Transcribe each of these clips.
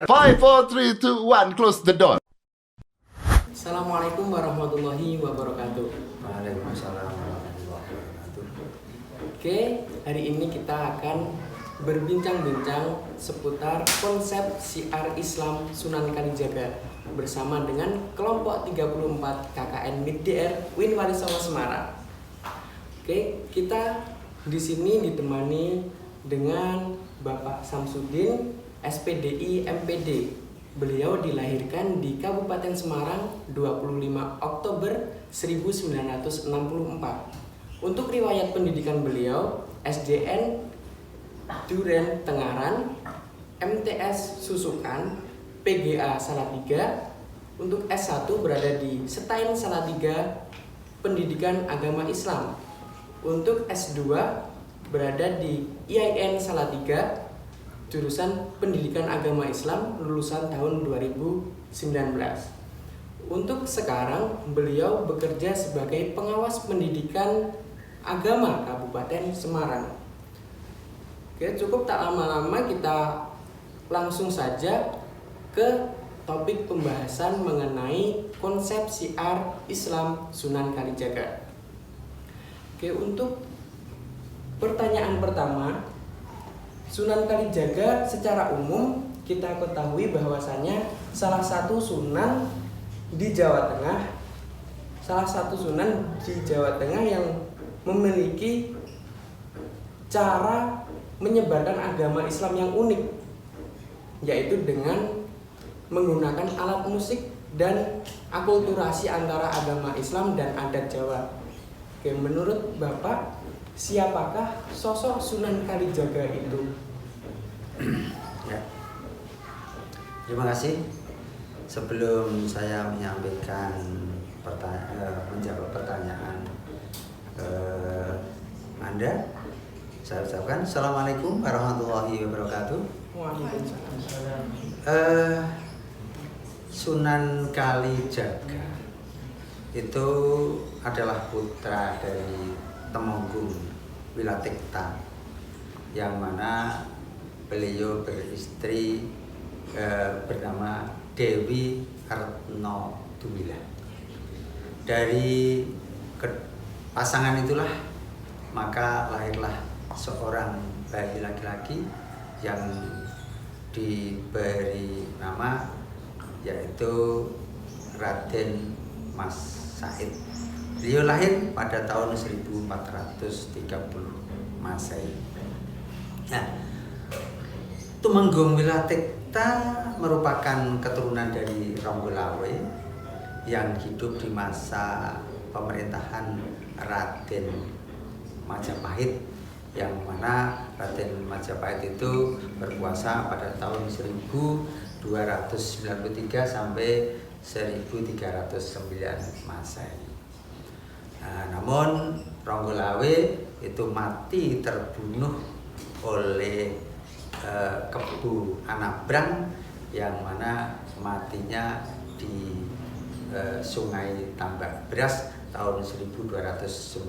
5, 4, 3, 2, 1, close the door. Assalamualaikum warahmatullahi wabarakatuh. Waalaikumsalam warahmatullahi wabarakatuh. Oke, hari ini kita akan berbincang-bincang seputar konsep syiar Islam Sunan Kalijaga bersama dengan kelompok 34 KKN MID-DR Win Wali Songo Semarang. Oke, kita di sini ditemani dengan Bapak Samsudin, SPDI MPD. Beliau dilahirkan di Kabupaten Semarang 25 Oktober 1964. Untuk riwayat pendidikan beliau, SDN Duren Tengaran, MTS Susukan, PGA Salatiga. Untuk S1 berada di Setain Salatiga, Pendidikan Agama Islam. Untuk S2 berada di IAIN Salatiga, jurusan Pendidikan Agama Islam, lulusan tahun 2019. Untuk sekarang beliau bekerja sebagai pengawas pendidikan agama Kabupaten Semarang. Oke, cukup tak lama-lama kita langsung saja ke topik pembahasan mengenai konsep syiar Islam Sunan Kalijaga. Oke, untuk pertanyaan pertama, Sunan Kalijaga secara umum kita ketahui bahwasanya salah satu sunan di Jawa Tengah yang memiliki cara menyebarkan agama Islam yang unik, yaitu dengan menggunakan alat musik dan akulturasi antara agama Islam dan adat Jawa. Oke, menurut Bapak, siapakah sosok Sunan Kalijaga itu? Ya. Terima kasih. Sebelum saya menyampaikan menjawab pertanyaan Anda, saya ucapkan Assalamualaikum warahmatullahi wabarakatuh. Waalaikumsalam. Sunan Kalijaga itu adalah putra dari Temenggung Wilatikta, yang mana beliau beristri bernama Dewi Retno Dumila. Dari pasangan itulah maka lahirlah seorang bayi laki-laki yang diberi nama yaitu Raden Mas Said. Beliau lahir pada tahun 1430 Masehi. Nah, Tumenggung Wilatikta merupakan keturunan dari Ronggolawe yang hidup di masa pemerintahan Raden Majapahit, yang mana Raden Majapahit itu berkuasa pada tahun 1293 sampai 1309 Masehi. Nah, namun Ronggolawe itu mati terbunuh oleh Kebu Anabrang, yang mana matinya di Sungai Tambak Beras tahun 1295.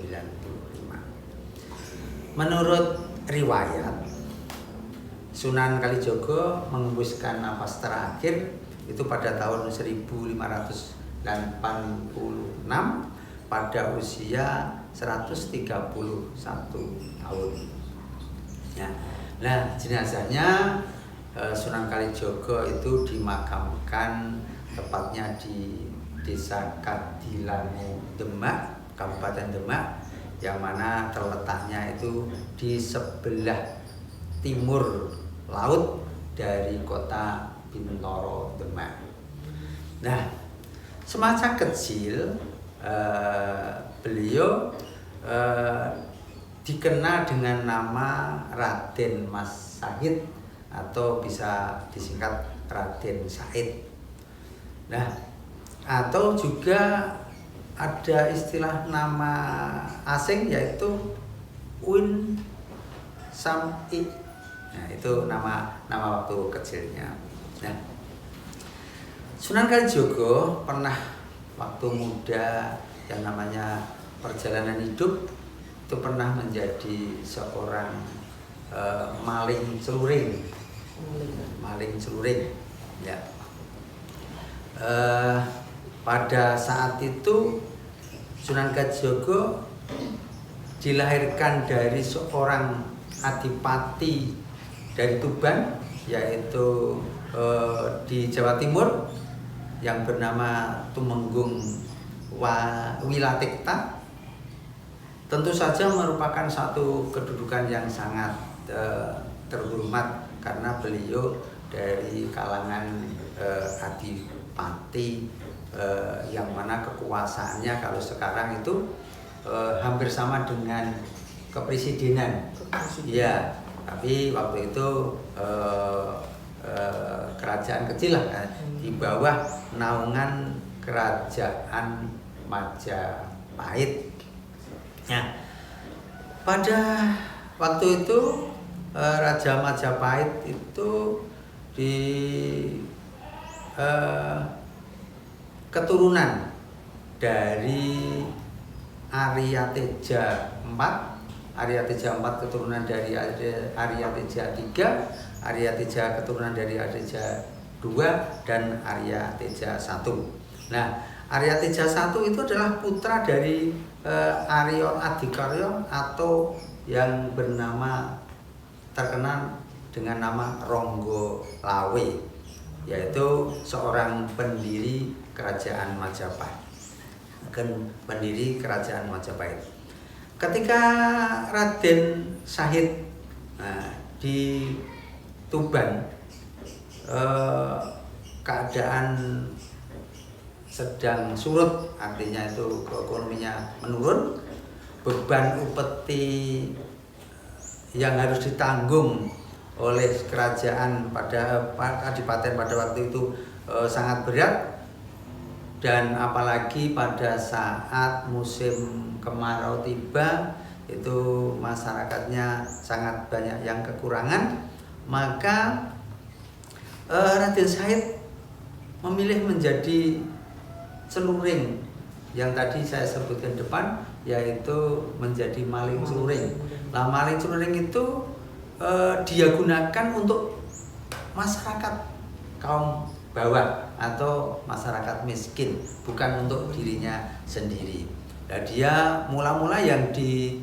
Menurut riwayat, Sunan Kalijaga mengembuskan napas terakhir itu pada tahun 1586 pada usia 131 tahun. Ya. Nah, jenazahnya Sunan Kalijaga itu dimakamkan tepatnya di Desa Kadilangu Demak, Kabupaten Demak, yang mana terletaknya itu di sebelah timur laut dari kota Bintoro Demak. Nah, semasa kecil beliau dikenal dengan nama Raden Mas Said atau bisa disingkat Raden Said. Nah, atau juga ada istilah nama asing yaitu Win Sam'i. Nah, itu nama waktu kecilnya. Nah, Sunan Kalijaga pernah waktu muda yang namanya perjalanan hidup itu pernah menjadi seorang maling celuring. Ya. Pada saat itu Sunan Kalijaga dilahirkan dari seorang adipati dari Tuban, yaitu di Jawa Timur, yang bernama Tumenggung Wilatikta. Tentu saja merupakan satu kedudukan yang sangat terhormat karena beliau dari kalangan adipati yang mana kekuasaannya kalau sekarang itu hampir sama dengan kepresidenan. Ya, tapi waktu itu kerajaan kecil lah, di bawah naungan kerajaan Majapahit. Nah, pada waktu itu Raja Majapahit itu di keturunan dari Arya Teja IV, Arya Teja IV keturunan dari Arya Teja III, Arya Teja keturunan dari Arya Teja II, dan Arya Teja I. Nah, Arya Teja I itu adalah putra dari Arya Adikarya atau yang bernama terkenal dengan nama Ronggo Lawe, yaitu seorang pendiri kerajaan Majapahit. Pendiri kerajaan Majapahit. Ketika Raden Syahid di Tuban, keadaan sedang surut, artinya itu ekonominya menurun, beban upeti yang harus ditanggung oleh kerajaan pada Kadipaten pada waktu itu sangat berat, dan apalagi pada saat musim kemarau tiba itu masyarakatnya sangat banyak yang kekurangan, maka Raden Syahid memilih menjadi celuring yang tadi saya sebutkan depan, yaitu menjadi maling celuring. Nah, maling celuring itu dia gunakan untuk masyarakat kaum bawah atau masyarakat miskin, bukan untuk dirinya sendiri. Nah, dia mula-mula yang di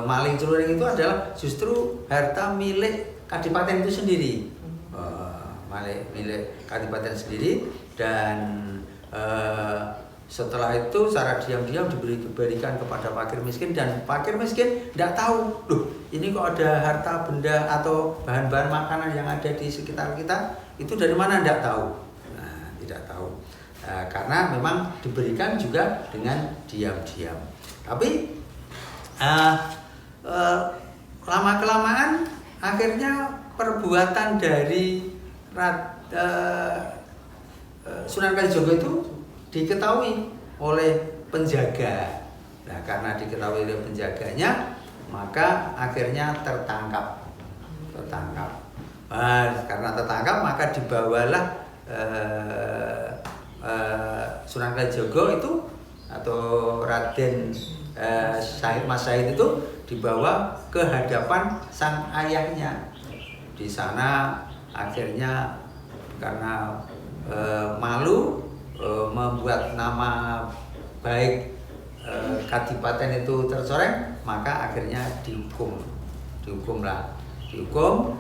maling celuring itu adalah justru harta milik kadipaten itu sendiri, milik kadipaten sendiri, dan setelah itu secara diam-diam diberikan kepada fakir miskin, dan fakir miskin tidak tahu, loh ini kok ada harta benda atau bahan-bahan makanan yang ada di sekitar kita, itu dari mana, tidak tahu. Nah, tidak tahu. Karena memang diberikan juga dengan diam-diam. Tapi lama-kelamaan akhirnya perbuatan dari Sunan Kalijaga itu diketahui oleh penjaga. Nah, karena diketahui oleh penjaganya, maka akhirnya tertangkap. Karena tertangkap, maka dibawalah Sunan Kalijaga itu atau Raden Syahid Mas Syahid itu dibawa ke hadapan sang ayahnya. Di sana akhirnya karena malu membuat nama baik kadipaten itu tercoreng, maka akhirnya dihukum,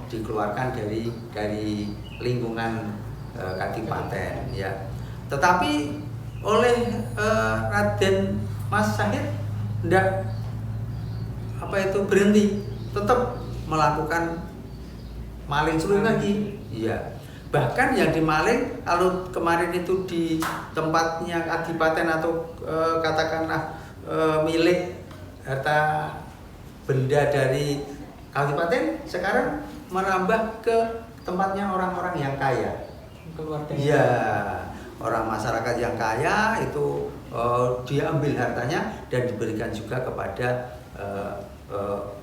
dikeluarkan dari lingkungan kadipaten, ya. Tetapi oleh Raden Mas Syahid tidak berhenti, tetap melakukan maling celuring lagi, iya. Bahkan yang dimaling, kalau kemarin itu di tempatnya kadipaten atau katakanlah milik harta benda dari kadipaten, sekarang merambah ke tempatnya orang-orang yang kaya. Keluarga. Iya, orang masyarakat yang kaya itu dia ambil hartanya dan diberikan juga kepada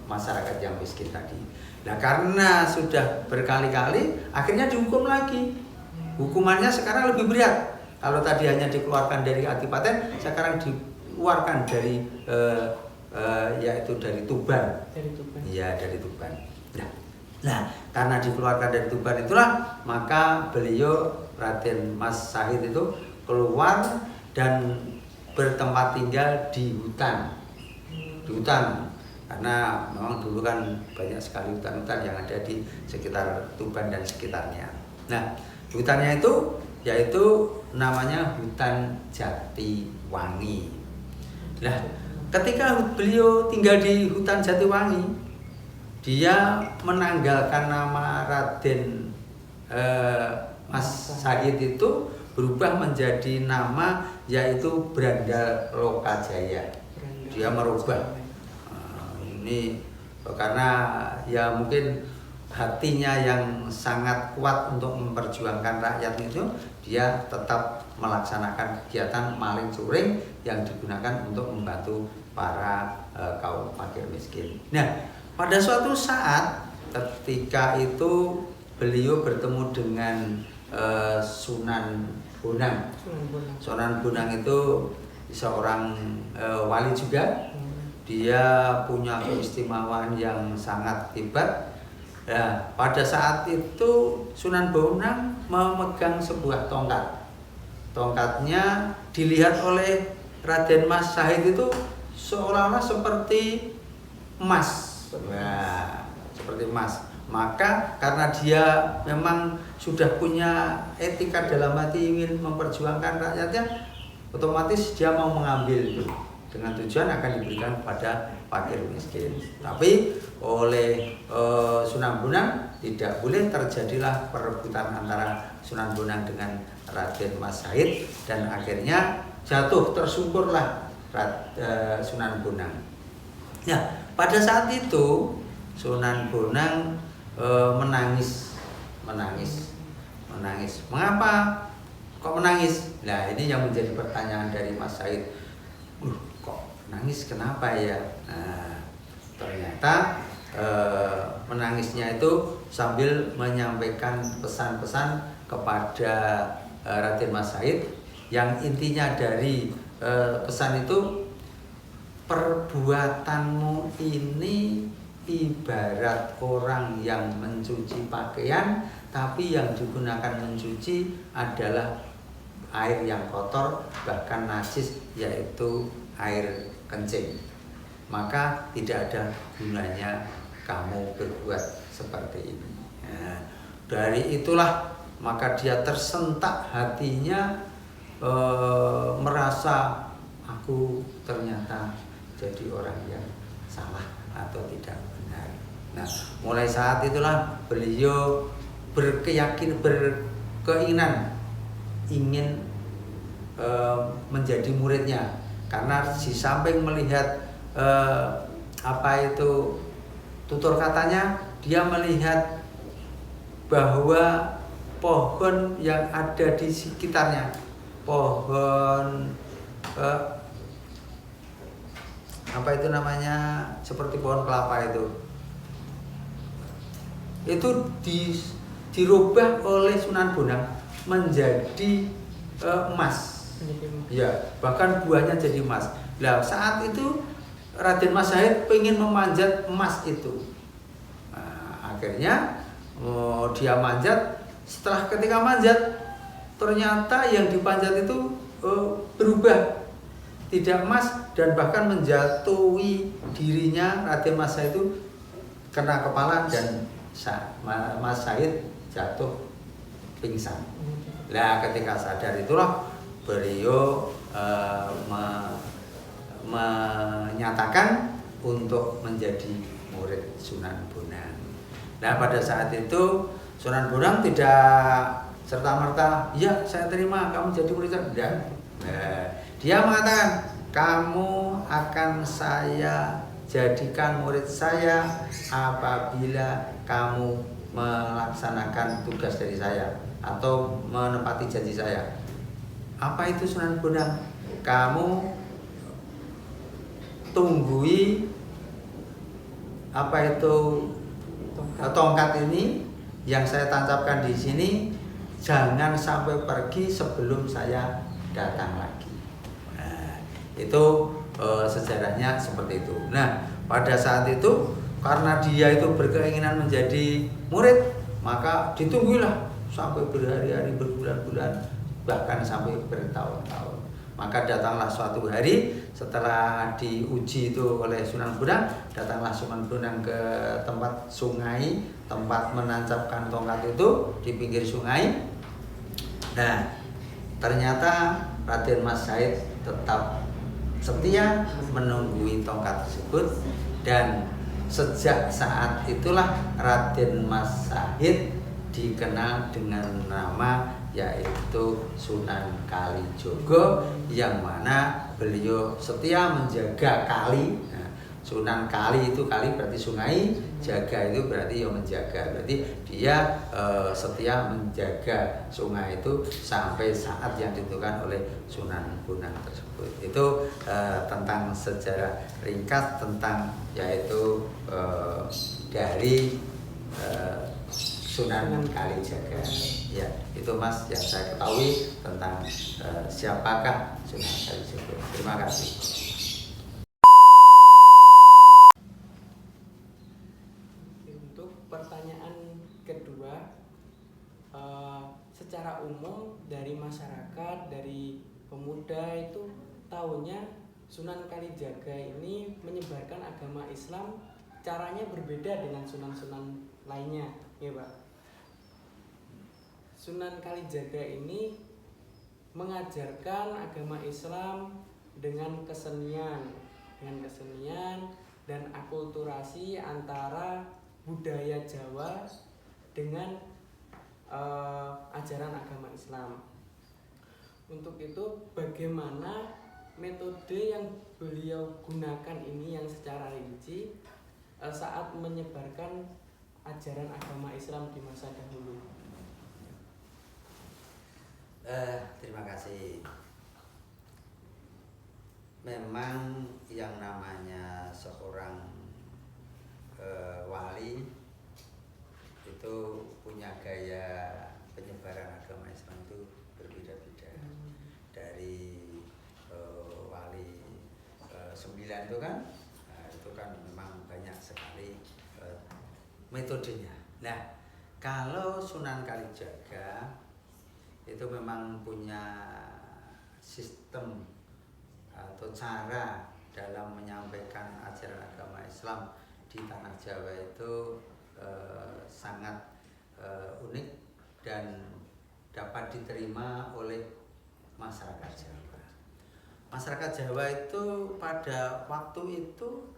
masyarakat yang miskin tadi. Nah, karena sudah berkali-kali, akhirnya dihukum lagi. Hukumannya sekarang lebih berat. Kalau tadi hanya dikeluarkan dari kadipaten, sekarang dikeluarkan dari yaitu dari Tuban. Dari Tuban. Iya, dari Tuban. Nah, Nah, karena dikeluarkan dari Tuban itulah maka beliau Raden Mas Sahid itu keluar dan bertempat tinggal di hutan. Di hutan, karena memang dulu kan banyak sekali hutan-hutan yang ada di sekitar Tuban dan sekitarnya. Nah, hutannya itu yaitu namanya hutan Jatiwangi. Nah, ketika beliau tinggal di hutan Jatiwangi, dia menanggalkan nama Raden Mas Sahid itu berubah menjadi nama yaitu Branda Lokajaya. Dia merubah ini karena ya mungkin hatinya yang sangat kuat untuk memperjuangkan rakyat itu, dia tetap melaksanakan kegiatan maling curing yang digunakan untuk membantu para kaum fakir miskin. Nah, pada suatu saat ketika itu beliau bertemu dengan Sunan Bonang. Sunan Bonang itu seorang wali juga. Dia punya keistimewaan yang sangat hebat. Nah, pada saat itu Sunan Bonang memegang sebuah tongkat. Tongkatnya dilihat oleh Raden Mas Sahid itu seolah-olah seperti emas. Nah, seperti emas. Maka karena dia memang sudah punya etika dalam hati ingin memperjuangkan rakyatnya, otomatis dia mau mengambil itu dengan tujuan akan diberikan kepada fakir miskin. Tapi oleh Sunan Bonang tidak boleh, terjadilah perebutan antara Sunan Bonang dengan Raden Mas Sahid dan akhirnya jatuh tersungkurlah Sunan Bonang. Nah, pada saat itu Sunan Bonang menangis. Mengapa kok menangis? Nah, ini yang menjadi pertanyaan dari Mas Sahid. Kok nangis, kenapa ya? Nah, ternyata menangisnya itu sambil menyampaikan pesan-pesan kepada Raden Mas Sahid, yang intinya dari pesan itu, perbuatanmu ini ibarat orang yang mencuci pakaian, tapi yang digunakan mencuci adalah air yang kotor, bahkan najis, yaitu air kencing. Maka tidak ada gunanya kamu berbuat seperti ini. Nah, dari itulah maka dia tersentak hatinya, merasa aku ternyata jadi orang yang salah atau tidak benar. Nah, mulai saat itulah beliau berkeinginan ingin menjadi muridnya, karena di samping melihat apa itu tutur katanya, dia melihat bahwa pohon yang ada di sekitarnya, pohon apa itu namanya, seperti pohon kelapa itu dirubah oleh Sunan Bonang menjadi emas. Ya, bahkan buahnya jadi emas. Nah, saat itu Raden Mas Sahid pengen memanjat emas itu. Nah, akhirnya dia manjat. Setelah ketika manjat, ternyata yang dipanjat itu berubah, tidak emas, dan bahkan menjatuhi dirinya. Raden Mas Sahid itu kena kepala dan Mas Sahid jatuh pingsan. Nah, ketika sadar itulah beliau menyatakan untuk menjadi murid Sunan Bonang. Nah, pada saat itu Sunan Bonang tidak serta-merta, ya saya terima kamu jadi murid saya. Nah, dia mengatakan, kamu akan saya jadikan murid saya apabila kamu melaksanakan tugas dari saya atau menepati janji saya. Apa itu Sunan Bonang? Kamu tunggui apa itu tongkat ini yang saya tancapkan di sini, jangan sampai pergi sebelum saya datang lagi. Nah, itu sejarahnya seperti itu. Nah, pada saat itu karena dia itu berkeinginan menjadi murid, maka ditunggulah sampai berhari-hari, berbulan-bulan, bahkan sampai bertahun-tahun. Maka datanglah suatu hari setelah diuji itu oleh Sunan Bonang, datanglah Sunan Bonang ke tempat sungai, tempat menancapkan tongkat itu di pinggir sungai. Nah, ternyata Raden Mas Said tetap setia menunggui tongkat tersebut, dan sejak saat itulah Raden Mas Said dikenal dengan nama yaitu Sunan Kalijaga, yang mana beliau setia menjaga kali. Nah, Sunan Kali itu kali berarti sungai, jaga itu berarti yang menjaga. Berarti dia setia menjaga sungai itu sampai saat yang ditentukan oleh Sunan Bonang tersebut. Itu tentang sejarah ringkas tentang yaitu dari Sunan Kalijaga. Ya, itu Mas yang saya ketahui tentang siapakah Sunan Kalijaga. Terima kasih. Untuk pertanyaan kedua, secara umum dari masyarakat, dari pemuda itu taunya Sunan Kalijaga ini menyebarkan agama Islam, caranya berbeda dengan sunan-sunan lainnya, ya Pak. Sunan Kalijaga ini mengajarkan agama Islam dengan kesenian dan akulturasi antara budaya Jawa dengan ajaran agama Islam. Untuk itu, bagaimana metode yang beliau gunakan ini yang secara rinci saat menyebarkan ajaran agama Islam di masa dahulu? Terima kasih. Memang yang namanya seorang wali itu punya gaya penyebaran agama Islam itu berbeda-beda. Dari wali 9 itu kan, itu kan memang banyak sekali metodenya. Nah, kalau Sunan Kalijaga itu memang punya sistem atau cara dalam menyampaikan ajaran agama Islam di tanah Jawa itu sangat unik dan dapat diterima oleh masyarakat Jawa. Masyarakat Jawa itu pada waktu itu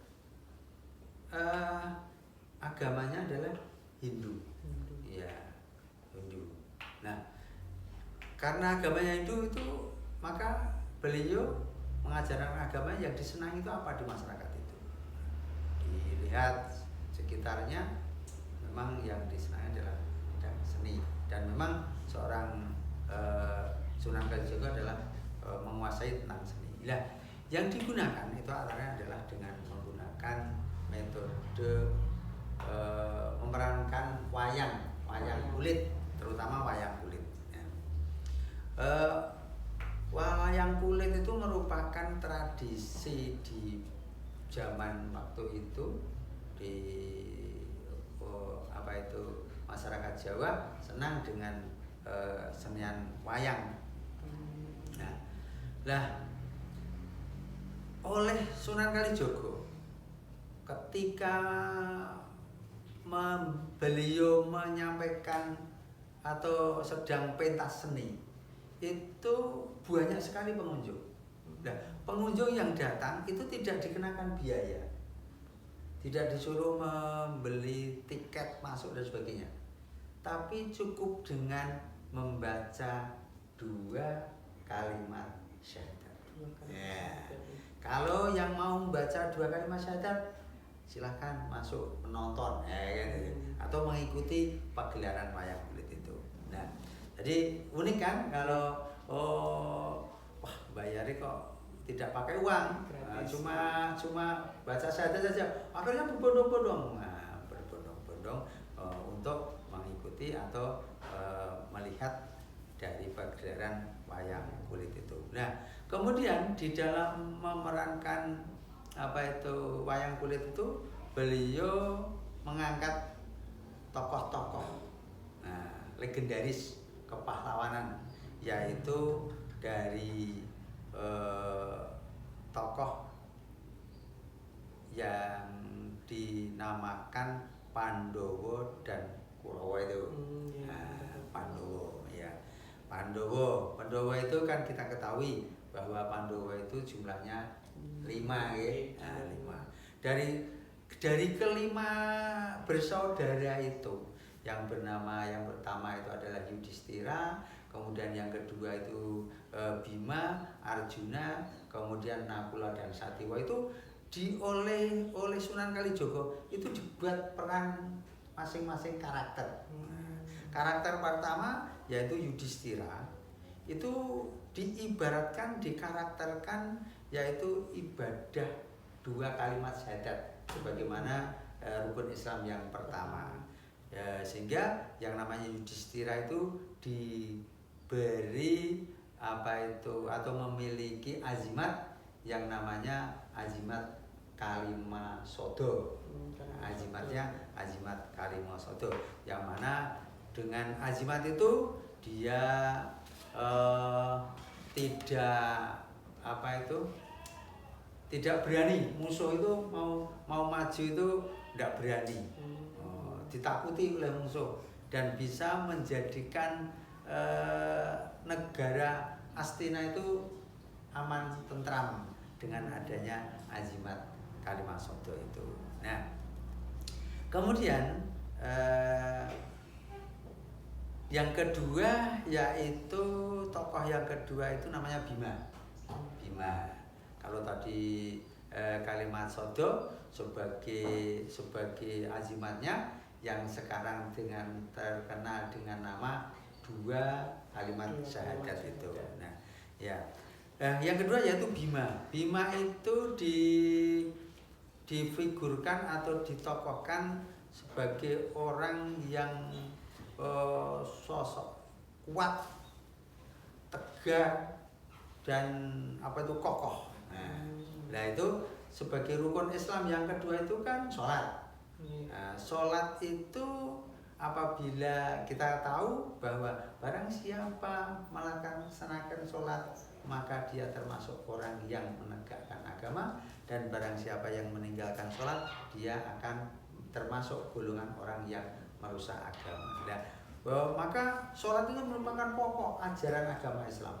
agamanya adalah Hindu. Ya, Hindu. Nah, karena agamanya Hindu itu, maka beliau mengajarkan agama yang disenangi itu apa di masyarakat itu. Dilihat sekitarnya, memang yang disenangi adalah seni. Dan memang seorang Sunan Kalijaga adalah menguasai tentang seni. Nah, yang digunakan itu antara adalah dengan menggunakan metode memerankan wayang kulit, terutama wayang kulit. Wayang kulit itu merupakan tradisi di zaman waktu itu di masyarakat Jawa senang dengan senian wayang. Nah, oleh Sunan Kalijaga ketika beliau menyampaikan atau sedang pentas seni, itu banyak sekali pengunjung. Nah, pengunjung yang datang itu tidak dikenakan biaya, tidak disuruh membeli tiket masuk dan sebagainya, tapi cukup dengan membaca 2 kalimat syahadat. Ya. Kalau yang mau membaca 2 kalimat syahadat, silahkan masuk menonton, atau mengikuti pagelaran wayang kulit itu. Nah, jadi unik kan kalau bayarnya kok tidak pakai uang, cuma baca syahadat saja. Akhirnya berbondong-bondong, untuk mengikuti atau melihat dari pagelaran wayang kulit itu. Nah, kemudian di dalam memerankan wayang kulit itu beliau mengangkat tokoh-tokoh legendaris kepahlawanan, yaitu dari tokoh yang dinamakan Pandowo dan Kurawa itu. Pandowo ya. Pandowo itu kan kita ketahui bahwa Pandowo itu jumlahnya 5 ya. 5. Dari kelima bersaudara itu, yang pertama itu adalah Yudhistira, kemudian yang kedua itu Bima, Arjuna, kemudian Nakula dan Satiwa. Itu oleh Sunan Kalijaga itu dibuat peran masing-masing karakter. Karakter pertama yaitu Yudhistira, itu dikarakterkan yaitu ibadah 2 kalimat syahadat sebagaimana rukun Islam yang pertama. Sehingga yang namanya Yudhistira itu diberi atau memiliki azimat yang namanya azimat Kalimasodo. Azimatnya azimat Kalimasodo, yang mana dengan azimat itu dia tidak berani, musuh itu mau maju itu tidak berani, ditakuti oleh musuh, dan bisa menjadikan negara Astina itu aman tentram dengan adanya azimat Kalimasodo itu. Nah, kemudian yang kedua yaitu tokoh yang kedua itu namanya Bima. Kalau tadi Kalimasodo sebagai azimatnya, yang sekarang terkenal dengan nama 2 kalimat syahadat itu. Nah, ya. Yang kedua yaitu Bima. Bima itu difigurkan atau ditokohkan sebagai orang yang sosok kuat, tegar, dan kokoh. Nah, itu sebagai rukun Islam yang kedua itu kan sholat. Sholat itu apabila kita tahu bahwa barang siapa melaksanakan sholat, maka dia termasuk orang yang menegakkan agama, dan barang siapa yang meninggalkan sholat, dia akan termasuk golongan orang yang merusak agama. Nah, maka sholat itu merupakan pokok ajaran agama Islam.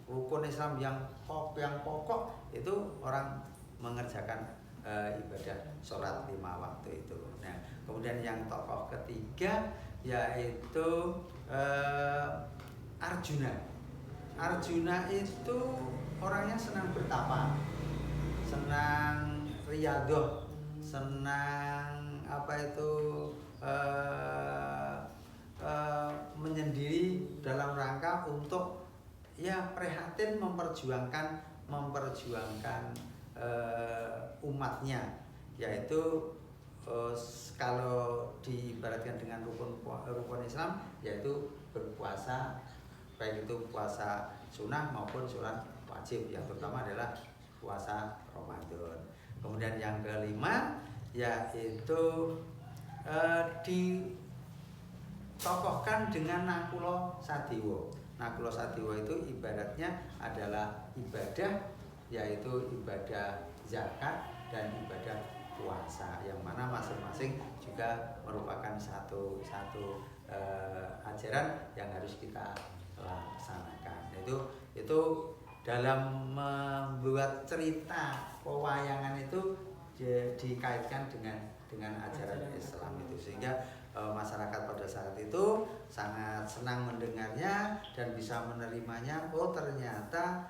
Rukun Islam yang pokok itu orang mengerjakan ibadah sholat 5 waktu itu. Nah, kemudian yang tokoh ketiga yaitu Arjuna. Arjuna itu orangnya senang bertapa, senang riyadhah, senang menyendiri dalam rangka untuk prihatin memperjuangkan umatnya, yaitu kalau diibaratkan dengan rukun Islam yaitu berpuasa, baik itu puasa sunnah maupun sholat wajib, yang terutama adalah puasa Ramadan. Kemudian yang kelima yaitu ditokohkan dengan Nakula Sadiwo. Nakula Sadiwo itu ibaratnya adalah ibadah, yaitu ibadah zakat dan ibadah puasa, yang mana masing-masing juga merupakan satu ajaran yang harus kita laksanakan. Itu dalam membuat cerita pewayangan itu dikaitkan dengan ajaran Islam itu, sehingga masyarakat pada saat itu sangat senang mendengarnya dan bisa menerimanya. Oh, ternyata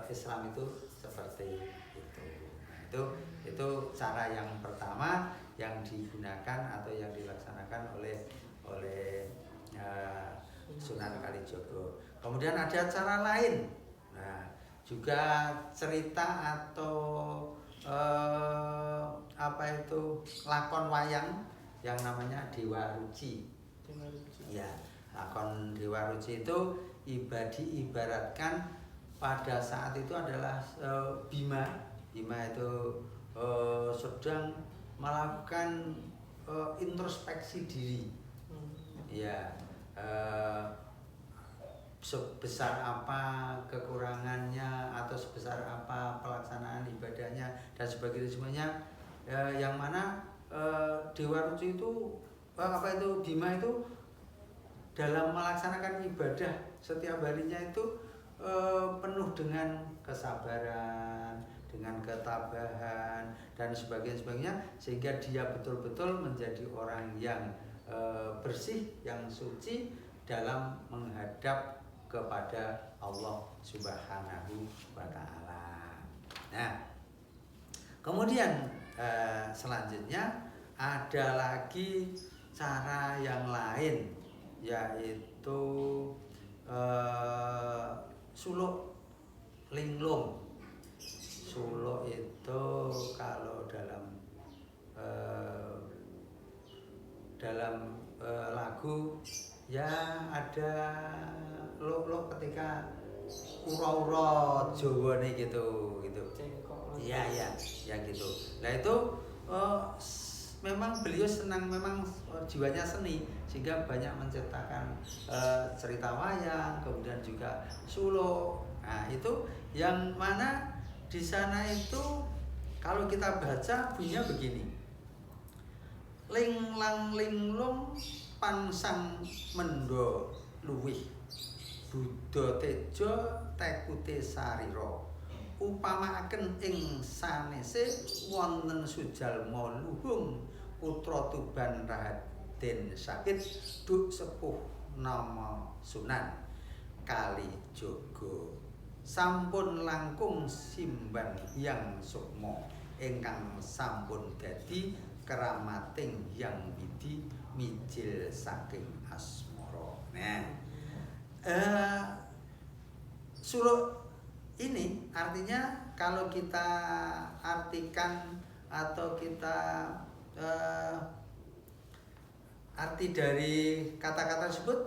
Islam itu seperti itu. Nah, itu cara yang pertama yang digunakan atau yang dilaksanakan oleh Sunan Kalijaga. Kemudian ada cara lain. Nah, juga cerita atau lakon wayang yang namanya Dewa Ruci. Ya, lakon Dewa Ruci itu diibaratkan pada saat itu adalah Bima itu sedang melakukan introspeksi diri. Ya, sebesar apa kekurangannya atau sebesar apa pelaksanaan ibadahnya dan sebagainya semuanya, yang mana Dewa Ruci itu Bima itu dalam melaksanakan ibadah setiap harinya itu penuh dengan kesabaran, dengan ketabahan dan sebagainya, sehingga dia betul-betul menjadi orang yang bersih, yang suci dalam menghadap kepada Allah Subhanahu wa Ta'ala. Nah, kemudian selanjutnya ada lagi cara yang lain, yaitu suluk linglung. Suluk itu kalau dalam lagu ya ada lo ketika ura-ura Jawa nih gitu. Iya ya gitu. Nah itu memang beliau senang, memang jiwanya seni, sehingga banyak menciptakan cerita wayang, kemudian juga suluk. Nah itu yang mana di sana itu kalau kita baca bunyinya begini: ling lang linglung pansang mendo luwih Buddha tejo tekute sarira upamaaken ing sanese wonten sujalma luhung putra Tuban Raden Sahid duk sepuh nama Sunan Kalijaga sampun langkung simban Hyang Sukma ingkang sampun dadi keramating Hyang Widi mijil saking asmara. Nah, suluk ini artinya kalau kita artikan atau kita arti dari kata-kata tersebut,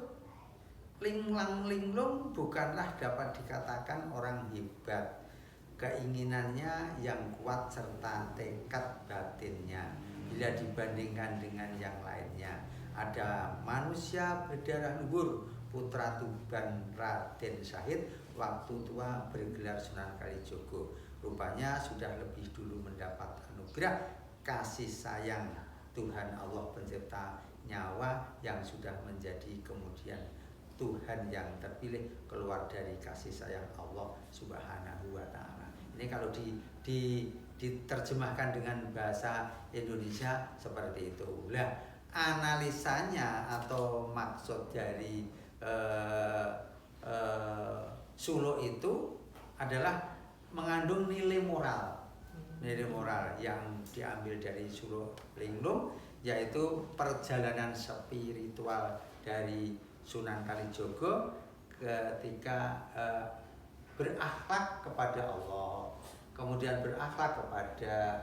linglang linglung bukanlah dapat dikatakan orang hebat, keinginannya yang kuat serta tekad batinnya bila dibandingkan dengan yang lainnya. Ada manusia berdarah luhur putra Tuban Raden Sahid waktu tua bergelar Sunan Kalijaga, rupanya sudah lebih dulu mendapat anugerah kasih sayang Tuhan Allah pencipta nyawa yang sudah menjadi kemudian Tuhan yang terpilih keluar dari kasih sayang Allah Subhanahu wa Ta'ala. Ini kalau diterjemahkan dengan bahasa Indonesia seperti itu. Lah, analisanya atau maksud dari suluk itu adalah mengandung nilai moral yang diambil dari suluk linglung, yaitu perjalanan spiritual dari Sunan Kalijaga ketika berakhlak kepada Allah, kemudian berakhlak kepada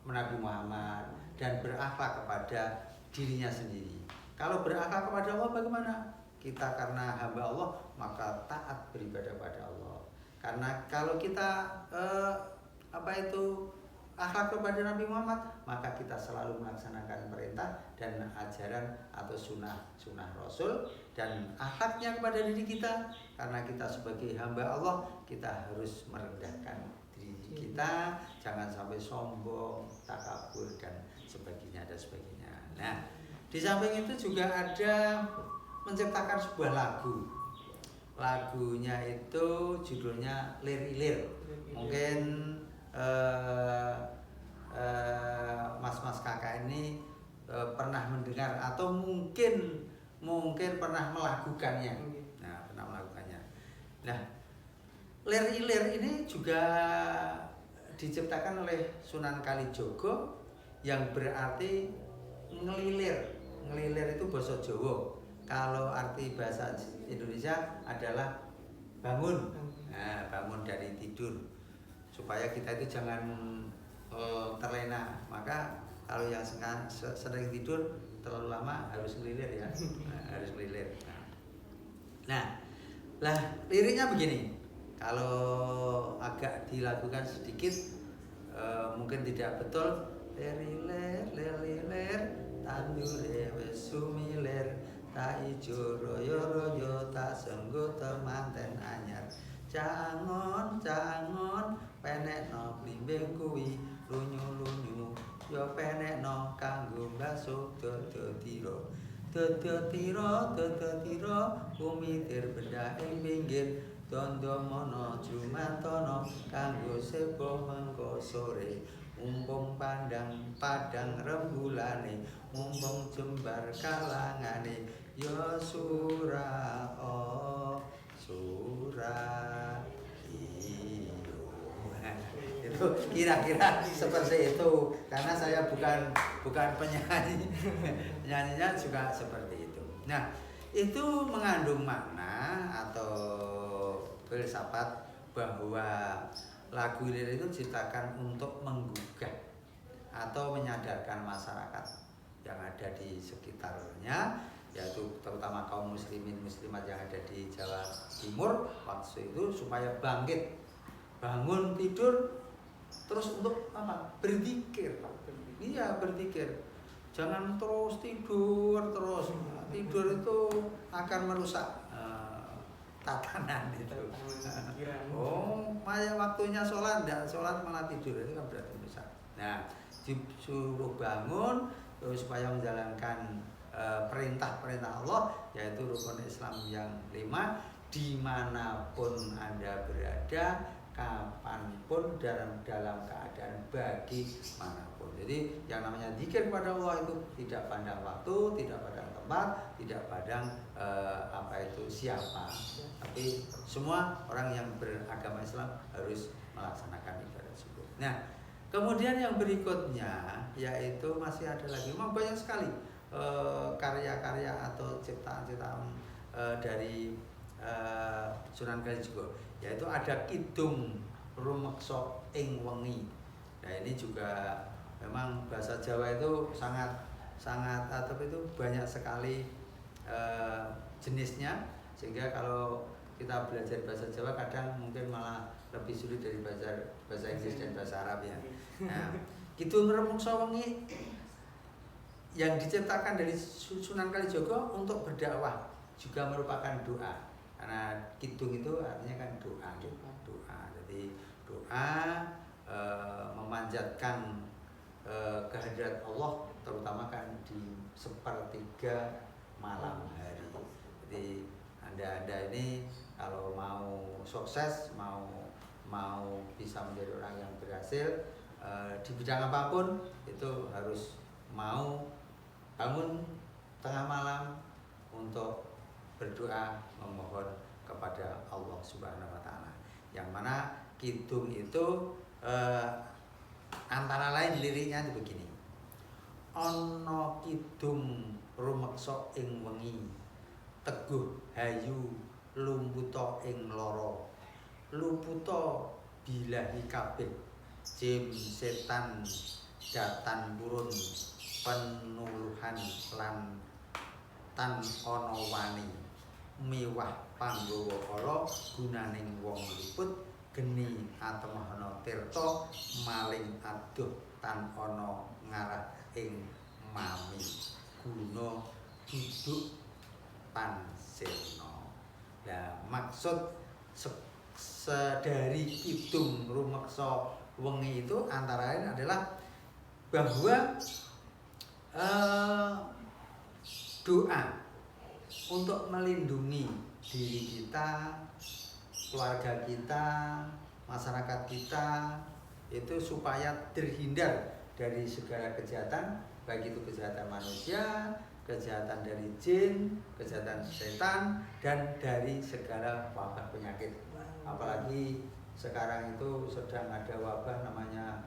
Nabi Muhammad, dan berakhlak kepada dirinya sendiri. Kalau berakhlak kepada Allah bagaimana? Kita karena hamba Allah maka taat beribadah pada Allah. Karena kalau kita akhlak kepada Nabi Muhammad, maka kita selalu melaksanakan perintah dan ajaran atau sunnah Rasul. Dan akhlaknya kepada diri kita, karena kita sebagai hamba Allah, kita harus merendahkan diri kita, jangan sampai sombong, takabur dan sebagainya. Nah, di samping itu juga ada menciptakan sebuah lagu. Lagunya itu judulnya Lir Ilir. Mungkin mas-mas kakak ini pernah mendengar atau mungkin pernah melakukannya. Nah, Lir Ilir ini juga diciptakan oleh Sunan Kalijaga yang berarti ngelilir. Ngelilir itu bahasa Jawa. Kalau arti bahasa Indonesia adalah bangun. Nah, bangun dari tidur. Supaya kita itu jangan terlena. Maka kalau yang sering tidur terlalu lama harus ngelilir ya. Harus ngelilir. Nah, liriknya begini. Kalau agak dilakukan sedikit mungkin tidak betul, leriler leliler tandure wis sumilir tak ijo royo-royo tak senggo temanten anyar cangon cangon penekno blimbing kuwi lunyu-lunyu yo penekno kanggo baso dodo tira kumitir benda ing pinggir Dondomono Jumatono kanggo sepo mengko sore mumpung padang rembulane mumpung jembar kalangane ya surah surah itu kira-kira seperti itu karena saya bukan penyanyi nyanyinya juga seperti itu. Nah itu mengandung makna atau filsafat bahwa lagu lirik itu diciptakan untuk menggugah atau menyadarkan masyarakat yang ada di sekitarnya, yaitu terutama kaum muslimin muslimat yang ada di Jawa Timur waktu itu supaya bangkit, bangun tidur terus untuk apa? Berzikir. Iya, berzikir. Jangan terus tidur terus. Tidur itu akan merusak tatanan itu. Oh, waktunya sholat, enggak sholat malah tidur, itu kan berarti merusak. Nah, disuruh bangun supaya menjalankan perintah-perintah Allah, yaitu rukun Islam yang 5, dimanapun Anda berada, kapanpun dalam keadaan bagaimanapun. Jadi yang namanya zikir kepada Allah itu tidak pandang waktu, tidak pandang tempat, tidak pandang siapa. Tapi semua orang yang beragama Islam harus melaksanakan ibadah tersebut. Nah, kemudian yang berikutnya yaitu masih ada lagi, memang banyak sekali karya-karya atau ciptaan-ciptaan dari Sunan Kalijaga, yaitu ada kidung rumeksa ing wengi. Nah ini juga memang bahasa Jawa itu sangat itu banyak sekali jenisnya, sehingga kalau kita belajar bahasa Jawa kadang mungkin malah lebih sulit dari bahasa Inggris dan bahasa Arab ya. Nah, kidung rumeksa wengi yang diciptakan dari Sunan Kalijaga untuk berdakwah juga merupakan doa. Karena kidung itu artinya kan doa. Jadi doa memanjatkan kehadirat Allah, terutama kan di sepertiga malam hari. Jadi anda ini kalau mau sukses, mau bisa menjadi orang yang berhasil di bidang apapun, itu harus mau bangun tengah malam untuk berdoa memohon kepada Allah Subhanahu wa taala. Yang mana kidung itu antara lain liriknya itu begini. Ana kidung rumeksa ing wengi, teguh hayu lumputa ing lara. Luputa bilahi kabeh, jim setan datan purun penuluhan lan tan ana wani. Miwah panggawa kala gunaning wong luput geni atemahana tirta maling aduh tan ana ngarah ing mami guna duduk pansirna. Nah, maksud dari kidung rumeksa wengi itu antara lain adalah bahwa doa untuk melindungi diri kita, keluarga kita, masyarakat kita itu supaya terhindar dari segala kejahatan, baik itu kejahatan manusia, kejahatan dari jin, kejahatan setan, dan dari segala wabah penyakit. Apalagi sekarang itu sedang ada wabah namanya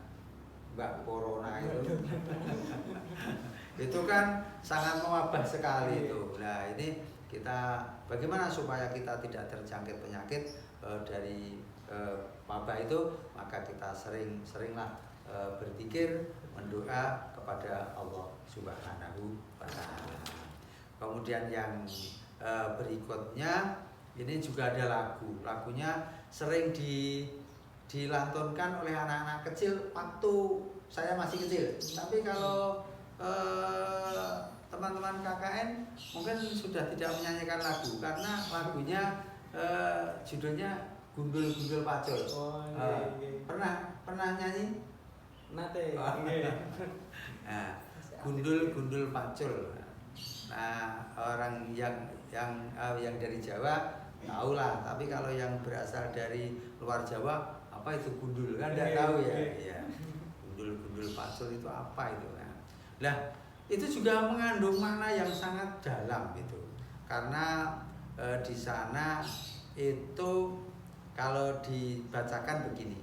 Mbak Corona itu. Itu kan sangat mewabah sekali itu. Nah, ini kita bagaimana supaya kita tidak terjangkit penyakit dari wabah itu, maka kita seringlah berzikir, mendoa kepada Allah Subhanahu wa taala. Kemudian yang berikutnya ini juga ada lagu. Lagunya sering dilantunkan oleh anak-anak kecil waktu saya masih kecil. Tapi kalau teman-teman KKN mungkin sudah tidak menyanyikan lagu karena lagunya judulnya Gundul-Gundul Pacul. Oh, iya. Pernah nyanyi? Nate. Nah, Gundul-Gundul Pacul. Nah, orang yang dari Jawa tahulah, tapi kalau yang berasal dari luar Jawa apa itu gundul kan tidak tahu ya. Ya. Gundul-Gundul Pacul itu apa itu kan. Nah, itu juga mengandung makna yang sangat dalam itu. Karena di sana itu kalau dibacakan begini.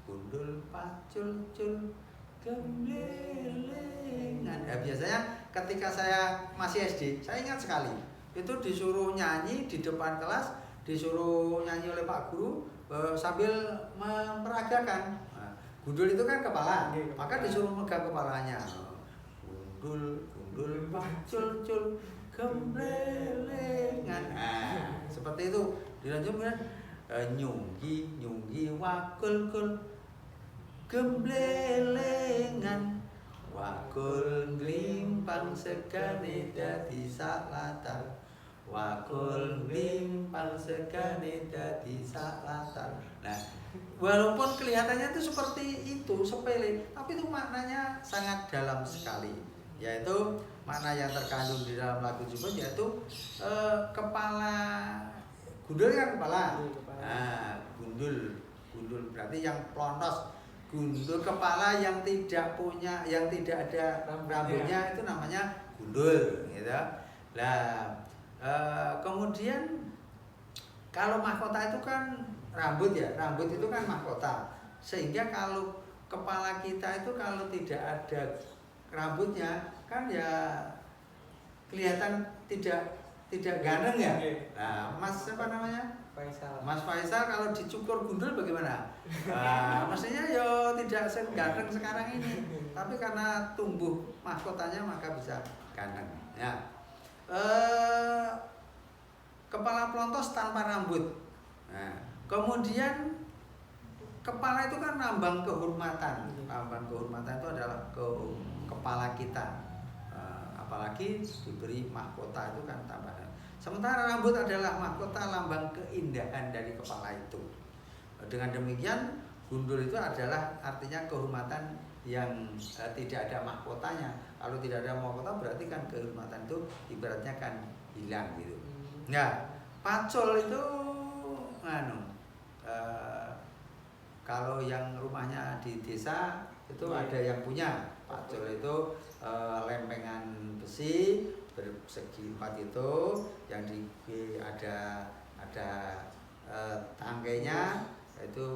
Gundul pacul cul gemblelengan. Nah, biasanya ketika saya masih SD, saya ingat sekali. Itu disuruh nyanyi di depan kelas, disuruh nyanyi oleh Pak Guru sambil memperagakan. Nah, gundul itu kan kepala, maka disuruh megang kepalanya. Gundul pacul cul gemblelengan. Nah, seperti itu. Dilanjutkan nyunggi wakul kul gemblelengan wakul glimpang segane dadi salatan wakul glimpang segane dadi salatan. Nah, walaupun kelihatannya itu seperti itu sepele, tapi itu maknanya sangat dalam sekali. Yaitu makna yang terkandung di dalam lagu juga yaitu kepala gundul kan kepala. Nah, gundul berarti yang pelontos. Gundul kepala yang tidak ada rambutnya itu namanya gundul, gitu. Nah, kemudian kalau mahkota itu kan rambut ya, rambut itu kan mahkota. Sehingga kalau kepala kita itu kalau tidak ada rambutnya kan ya kelihatan tidak ganteng ya. Nah, Mas siapa namanya? Faisal. Mas Faisal kalau dicukur gundul bagaimana? Mestinya ya tidak seganteng sekarang ini. Tapi karena tumbuh mahkotanya maka bisa ganteng. Ya. Kepala pelontos tanpa rambut. Nah, kemudian kepala itu kan lambang kehormatan. Lambang kehormatan itu adalah kepala kita. Apalagi diberi mahkota itu kan tambahan. Sementara rambut adalah mahkota lambang keindahan dari kepala itu. Dengan demikian gundul itu adalah artinya kehormatan yang tidak ada mahkotanya. Kalau tidak ada mahkota berarti kan kehormatan itu ibaratnya kan hilang gitu. Nah, pacul itu kalau yang rumahnya di desa itu ada yang punya. Pacul itu lempengan besi bersegi 4 itu yang ada tangkainya itu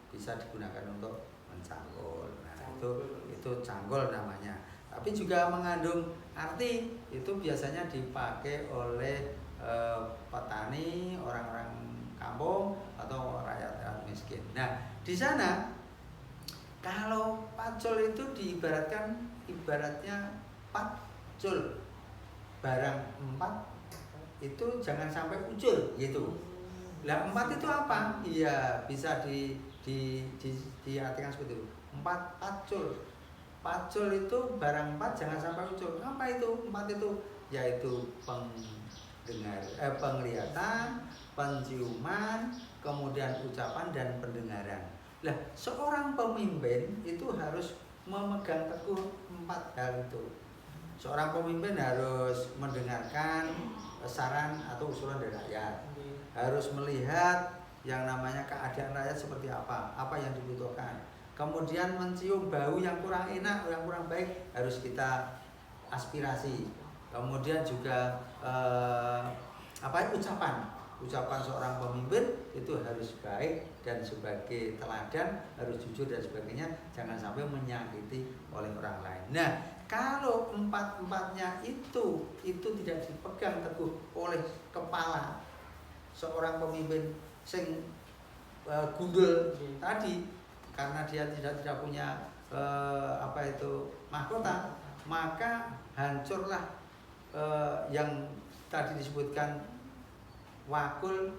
bisa digunakan untuk mencangkul. Nah, itu cangkul namanya. Tapi juga mengandung arti itu biasanya dipakai oleh petani, orang-orang kampung atau rakyat miskin. Nah, di sana kalau pacul itu ibaratnya pacul. Barang 4 itu jangan sampai ucul gitu. Lah 4 itu apa? Iya, bisa diartikan seperti itu. 4 pacul. Pacul itu barang 4 jangan sampai ucul. Apa itu? 4 itu yaitu penglihatan, penciuman, kemudian ucapan dan pendengaran. Lah, seorang pemimpin itu harus memegang teguh 4 hal itu. Seorang pemimpin harus mendengarkan saran atau usulan dari rakyat, harus melihat yang namanya keadaan rakyat seperti apa yang dibutuhkan. Kemudian mencium bau yang kurang enak, yang kurang baik harus kita aspirasi. Kemudian juga ucapan seorang pemimpin itu harus baik dan sebagai teladan harus jujur dan sebagainya, jangan sampai menyakiti oleh orang lain. Nah, kalau 4-4-nya itu tidak dipegang teguh oleh kepala seorang pemimpin sing gundul tadi, karena dia tidak punya mahkota, maka hancurlah yang tadi disebutkan wakul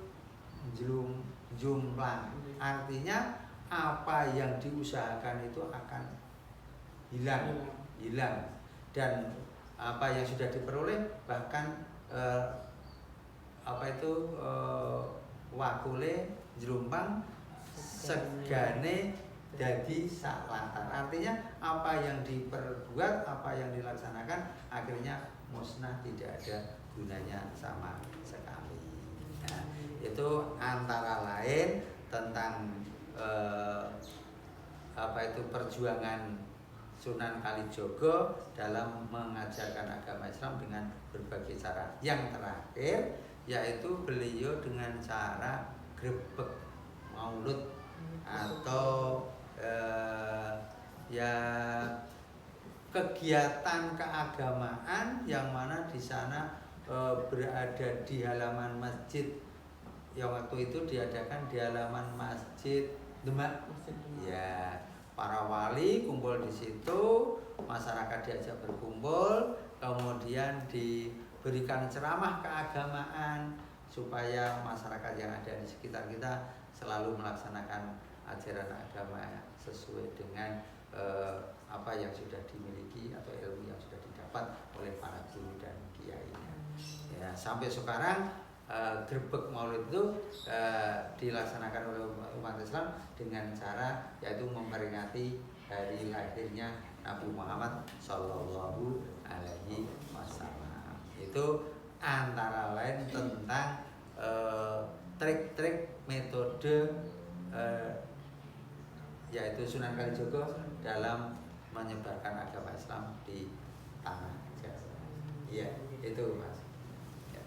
jumplang. Artinya apa yang diusahakan itu akan hilang, dan apa yang sudah diperoleh bahkan wakule jerumpang segane jadi saklatan. Artinya apa yang diperbuat, apa yang dilaksanakan akhirnya musnah, tidak ada gunanya sama sekali. Nah, itu antara lain tentang perjuangan Sunan Kalijogo dalam mengajarkan agama Islam dengan berbagai cara. Yang terakhir yaitu beliau dengan cara grebek maulud atau kegiatan keagamaan yang mana di sana berada di halaman masjid yang waktu itu diadakan di halaman Masjid Demak. Ya, para wali kumpul di situ, masyarakat diajak berkumpul, kemudian diberikan ceramah keagamaan supaya masyarakat yang ada di sekitar kita selalu melaksanakan ajaran agama sesuai dengan apa yang sudah dimiliki atau ilmu yang sudah didapat oleh para guru dan kiainya. Ya, sampai sekarang grebek maulid itu dilaksanakan oleh umat Islam dengan cara yaitu memperingati hari lahirnya Nabi Muhammad Shallallahu Alaihi Wasallam. Itu antara lain tentang trik-trik metode yaitu Sunan Kalijogo dalam menyebarkan agama Islam di tanah Jawa. Iya, itu Mas. Ya.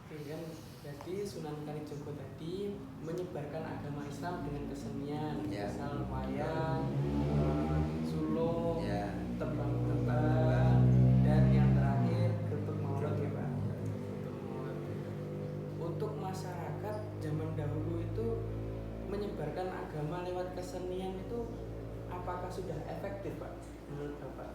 Oke kan, jadi Sunan Kalijogo tadi menyebarkan agama Islam dengan kesenian, misal wayang, sulung, tebang-tebang, dan yang terakhir grebek maulid ya Pak. Untuk masyarakat zaman dahulu itu menyebarkan agama lewat kesenian itu apakah sudah efektif Pak menurut Bapak?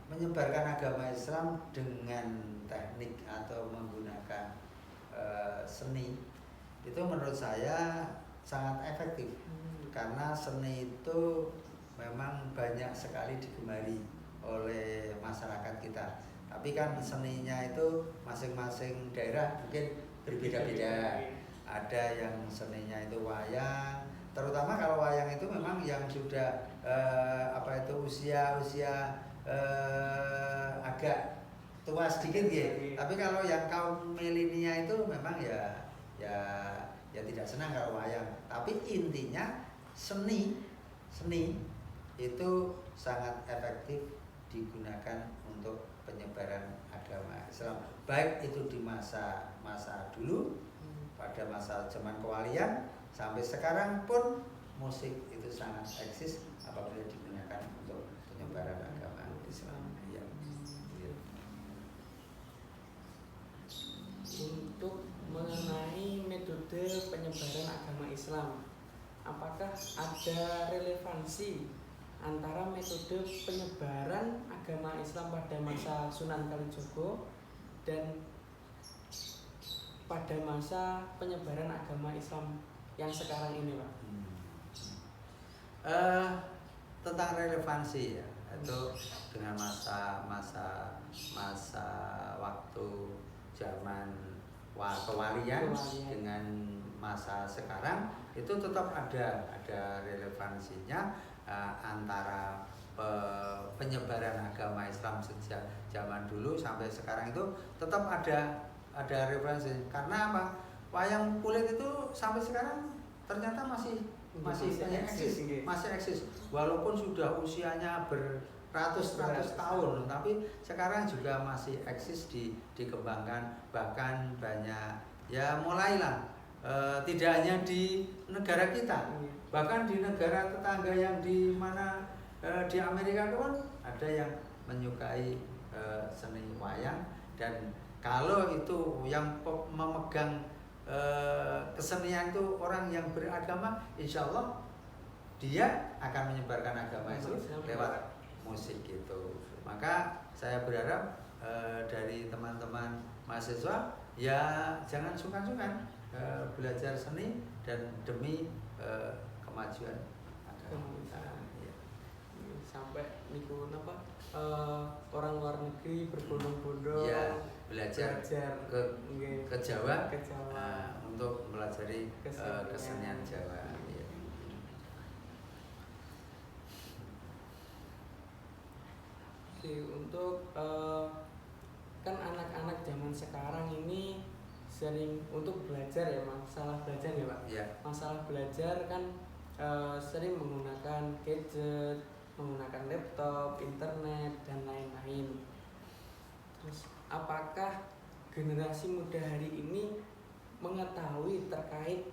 Menyebarkan agama Islam dengan teknik atau menggunakan seni itu menurut saya sangat efektif karena seni itu memang banyak sekali digemari oleh masyarakat kita. Tapi kan seninya itu masing-masing daerah mungkin berbeda-beda. Ada yang seninya itu wayang, terutama kalau wayang itu memang yang sudah usia agak tua sedikit ya. Tapi kalau yang kaum milenial itu memang ya tidak senang kalau wayang. Tapi intinya seni itu sangat efektif digunakan untuk penyebaran agama Islam, baik itu di masa dulu pada masa zaman kewalian sampai sekarang pun musik itu sangat eksis apabila digunakan untuk penyebaran agama Islam. Ya. Untuk mengenai metode penyebaran agama Islam, apakah ada relevansi antara metode penyebaran agama Islam pada masa Sunan Kalijogo dan pada masa penyebaran agama Islam yang sekarang ini, Pak? Tentang relevansi ya, itu dengan masa waktu zaman kewalian dengan masa sekarang itu tetap ada relevansinya. Antara penyebaran agama Islam sejak zaman dulu sampai sekarang itu tetap ada referensi. Karena apa? Wayang kulit itu sampai sekarang ternyata masih eksis. Walaupun sudah usianya beratus-ratus tahun, tapi sekarang juga masih eksis dikembangkan, bahkan banyak ya mulailah tidak hanya di negara kita, bahkan di negara tetangga yang di mana di Amerika pun ada yang menyukai seni wayang. Dan kalau itu yang memegang kesenian itu orang yang beragama, insya Allah dia akan menyebarkan agama itu lewat musik itu. Maka saya berharap dari teman-teman mahasiswa ya jangan sungkan-sungkan belajar seni dan demi kemajuan agama kita. Ya. Sampai niku napa orang luar negeri berbondong-bondong Ya, belajar nggih, ke Jawa, ke Jawa. untuk mempelajari kesenian Jawa. Ya. Oke, untuk kan anak-anak zaman sekarang ini sering untuk belajar ya, masalah belajar ya Pak. Ya. Masalah belajar kan sering menggunakan gadget, menggunakan laptop, internet dan lain-lain. Terus apakah generasi muda hari ini mengetahui terkait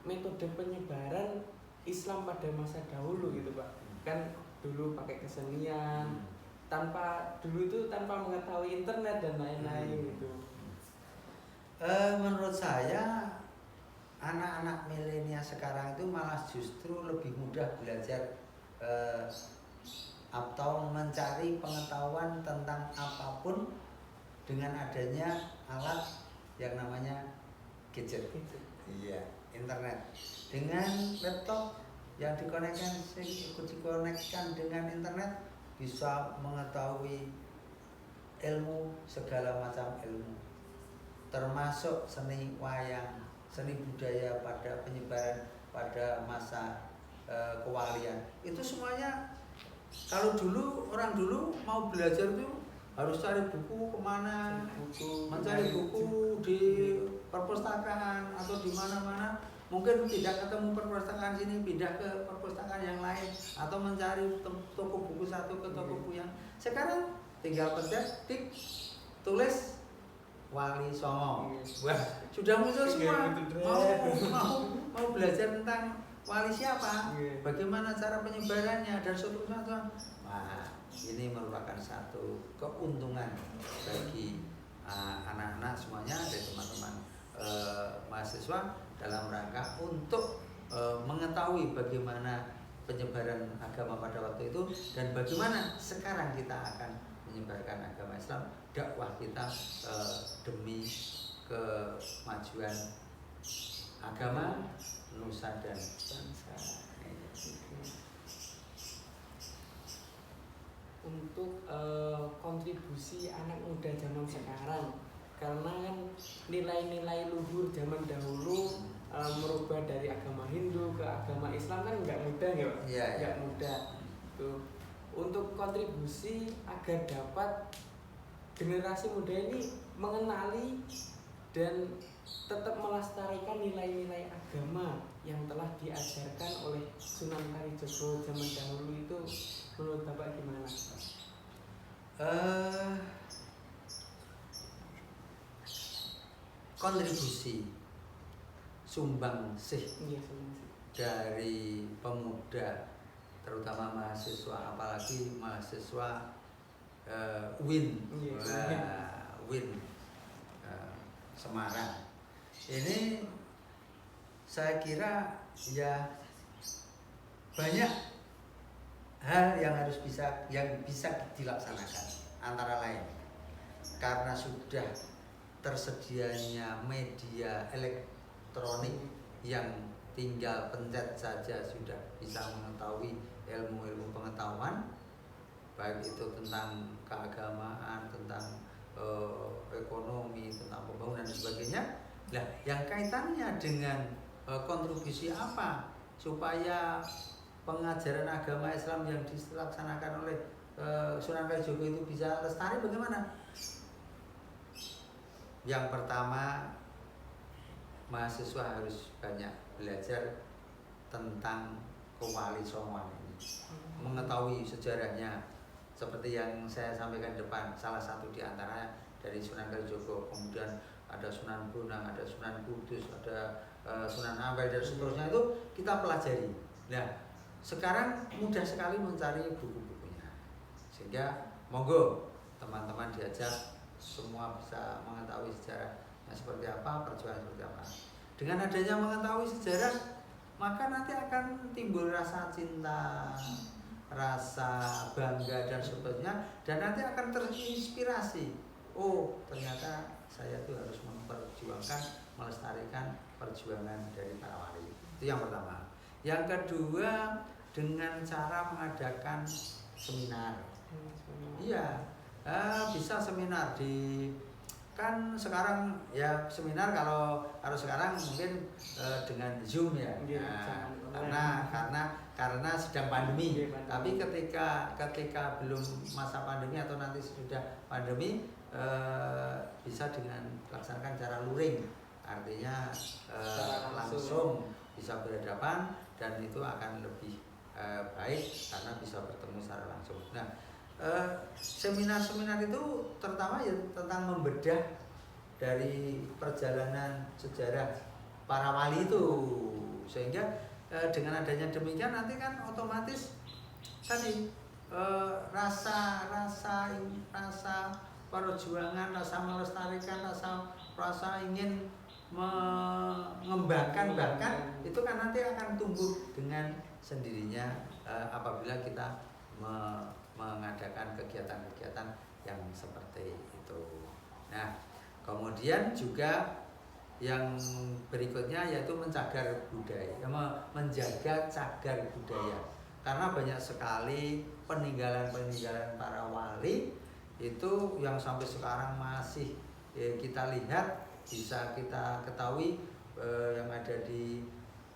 metode penyebaran Islam pada masa dahulu gitu Pak? Kan dulu pakai kesenian, tanpa mengetahui internet dan lain-lain gitu. Menurut saya anak-anak milenial sekarang itu malah justru lebih mudah belajar atau mencari pengetahuan tentang apapun dengan adanya alat yang namanya gadget. Iya, internet. Dengan laptop yang dikonekkan dengan internet bisa mengetahui ilmu, segala macam ilmu, termasuk seni wayang, seni budaya pada penyebaran pada masa kewalian. Itu semuanya, kalau orang dulu mau belajar itu harus cari buku kemana, mencari buku di perpustakaan atau di mana-mana. Mungkin tidak ketemu perpustakaan sini, pindah ke perpustakaan yang lain, atau mencari toko buku satu ke toko buku yang. Sekarang tinggal pencet, tik, tulis Wali Songo. Wah, sudah muncul semua. Mau belajar tentang wali siapa, bagaimana cara penyebarannya dan seterusnya. Nah, ini merupakan satu keuntungan bagi anak-anak semuanya dan teman-teman mahasiswa dalam rangka untuk mengetahui bagaimana penyebaran agama pada waktu itu dan bagaimana sekarang kita akan menyebarkan agama Islam, dakwah kita demi kemajuan agama, nusa dan bangsa. Untuk kontribusi anak muda zaman sekarang, karena kan nilai-nilai luhur zaman dahulu merubah dari agama Hindu ke agama Islam kan nggak mudah ya Pak? Nggak mudah. Tuh. Untuk kontribusi agar dapat generasi muda ini mengenali dan tetap melestarikan nilai-nilai agama yang telah diajarkan oleh Sunan Kalijogo zaman dahulu itu, menurut Bapak gimana? Kontribusi sumbangsih dari pemuda, terutama mahasiswa, apalagi mahasiswa UIN, UIN Semarang. Ini saya kira ya banyak hal yang bisa dilaksanakan, antara lain karena sudah tersedianya media elektronik yang tinggal pencet saja sudah bisa mengetahui ilmu-ilmu pengetahuan, baik itu tentang keagamaan, tentang ekonomi, tentang pembangunan dan sebagainya. Nah, yang kaitannya dengan kontribusi apa supaya pengajaran agama Islam yang dilaksanakan oleh Sunan Kalijogo itu bisa lestari, bagaimana? Yang pertama, mahasiswa harus banyak belajar tentang Kewali Songoan ini, mengetahui sejarahnya. Seperti yang saya sampaikan depan, salah satu di antaranya dari Sunan Kalijogo, kemudian ada Sunan Bonang, ada Sunan Kudus, ada Sunan Ampel dan seterusnya, itu kita pelajari. Nah, sekarang mudah sekali mencari buku-bukunya, sehingga monggo teman-teman diajak semua bisa mengetahui sejarahnya seperti apa, perjuangan seperti apa. Dengan adanya mengetahui sejarah, maka nanti akan timbul rasa cinta, rasa bangga dan sebagainya, dan nanti akan terinspirasi. Oh, ternyata saya tuh harus memperjuangkan, melestarikan perjuangan dari para wali. Itu yang pertama. Yang kedua, dengan cara mengadakan seminar. Iya, bisa seminar di, kan sekarang ya seminar kalau sekarang mungkin dengan Zoom ya. Karena sedang pandemi. Tapi ketika belum masa pandemi atau nanti sudah pandemi, bisa dengan melaksanakan cara luring, artinya langsung bisa berhadapan, dan itu akan lebih baik karena bisa bertemu secara langsung. Nah, seminar-seminar itu terutama ya tentang membedah dari perjalanan sejarah para wali itu, sehingga dengan adanya demikian nanti kan otomatis tadi rasa perjuangan, rasa melestarikan, rasa ingin mengembangkan bahkan itu kan nanti akan tumbuh dengan sendirinya apabila kita mengadakan kegiatan-kegiatan yang seperti itu. Nah, kemudian juga yang berikutnya yaitu menjaga cagar budaya. Karena banyak sekali peninggalan-peninggalan para wali itu yang sampai sekarang masih kita lihat, bisa kita ketahui, yang ada di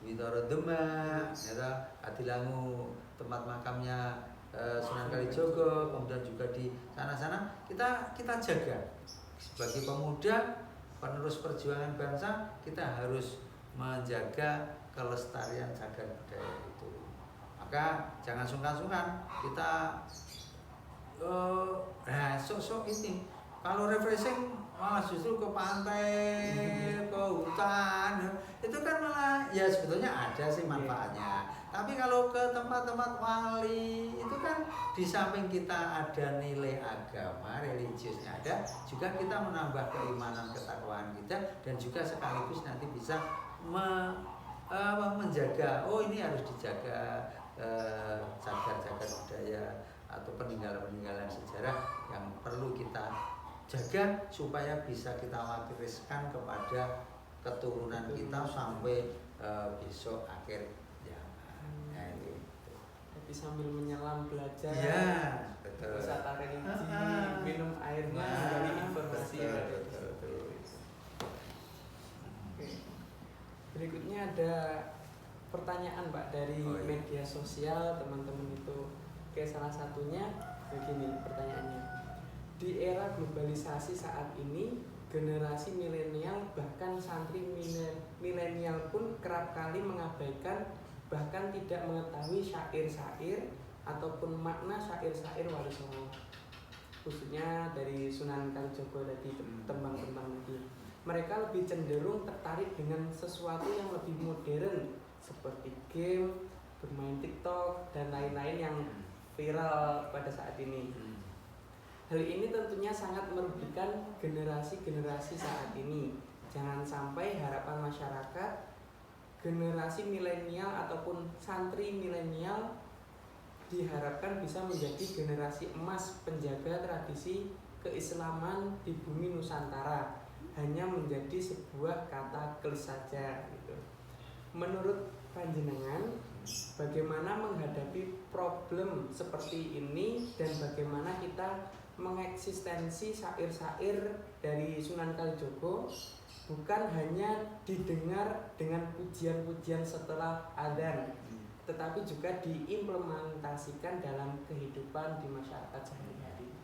Witoro Demak, ya, Adilangu tempat makamnya Sunan Kalijogo, kemudian juga di sana-sana kita jaga sebagai pemuda penerus perjuangan bangsa. Kita harus menjaga kelestarian cagar budaya itu. Maka jangan sungkan-sungkan kita sok-sok ini kalau refreshing malah justru ke pantai, ke hutan, itu kan malah ya sebetulnya ada sih manfaatnya. Tapi kalau ke tempat-tempat wali itu kan di samping kita ada nilai agama, religiusnya ada, juga kita menambah keimanan, ketakwaan kita, dan juga sekaligus nanti bisa menjaga, oh ini harus dijaga cagar-cagar budaya atau peninggalan-peninggalan sejarah yang perlu kita jaga supaya bisa kita wariskan kepada keturunan kita sampai besok akhir zaman. Nah, itu. Tapi sambil menyelam belajar, ya, betul. wisata religi, minum airnya dari informasi. Betul. Oke. Berikutnya ada pertanyaan Pak dari media sosial teman-teman itu. Oke, salah satunya begini pertanyaannya. Di era globalisasi saat ini, generasi milenial bahkan santri milenial pun kerap kali mengabaikan bahkan tidak mengetahui syair-syair ataupun makna syair-syair Wali Songo, khususnya dari Sunan Kalijogo tadi, tembang-tembang tadi. Mereka lebih cenderung tertarik dengan sesuatu yang lebih modern seperti game, bermain TikTok dan lain-lain yang viral pada saat ini. Hal ini tentunya sangat merugikan generasi-generasi saat ini. Jangan sampai harapan masyarakat generasi milenial ataupun santri milenial diharapkan bisa menjadi generasi emas penjaga tradisi keislaman di bumi Nusantara, hanya menjadi sebuah kata klis saja gitu. Menurut panjenengan, bagaimana menghadapi problem seperti ini dan bagaimana kita mengeksistensi syair-syair dari Sunan Kalijogo bukan hanya didengar dengan pujian-pujian setelah adzan, tetapi juga diimplementasikan dalam kehidupan di masyarakat sehari-hari.